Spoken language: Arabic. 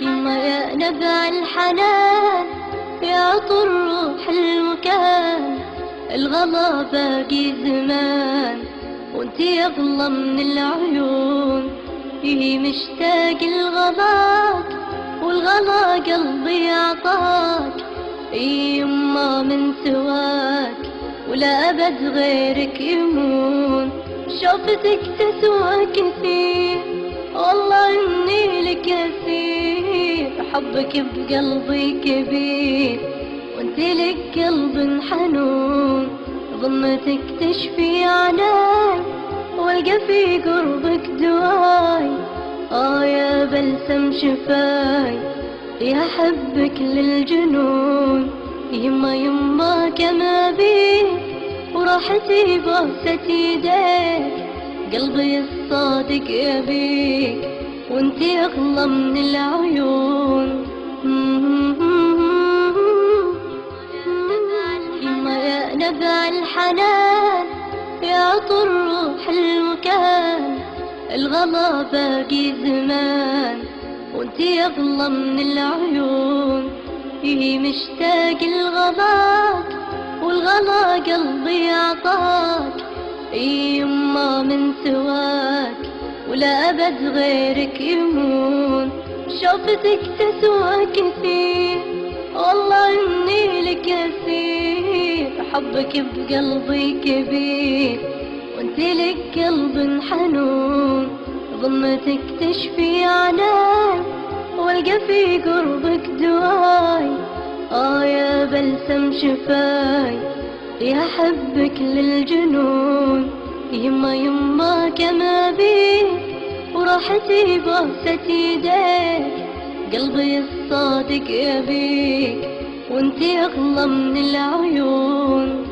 يما يا نبع الحنان، يا عطر روح المكان، الغلا باقي زمان وانتي اغلى من العيون. مشتاق لغلاك والغلا قلبي عطاك، يما من سواك ولا أبد غيرك يمون. شوفتك تسوى كثير والله إني لك أسير، حبك بقلبي كبير وانت لك قلب حنون. ضمتك تشفي عناي والقى في قربك دواي، يا بلسم شفاي يا حبك للجنون. يما كما بيك وراحتي بوسة يديك، قلبي الصادق يبيك وانتي اغلى من العيون. يما يا نبع الحنان، يا عطر روح المكان، الغلا باقي زمان وانتي اغلى من العيون. مشتاق لغلاك والغلا قلبي عطاك، يما من سواك ولا أبد غيرك يمون. شوفتك تسوى كثير والله إني لك أسير، حبك بقلبي كبير وانت لك قلب حنون. ضمتك تشفي عناي والقى في قربك دواي، يا بلسم شفاي يا حبك للجنون. يما كما بيك وراحتي بوسة يديك، قلبي الصادق يبيك وانتي اغلى من العيون.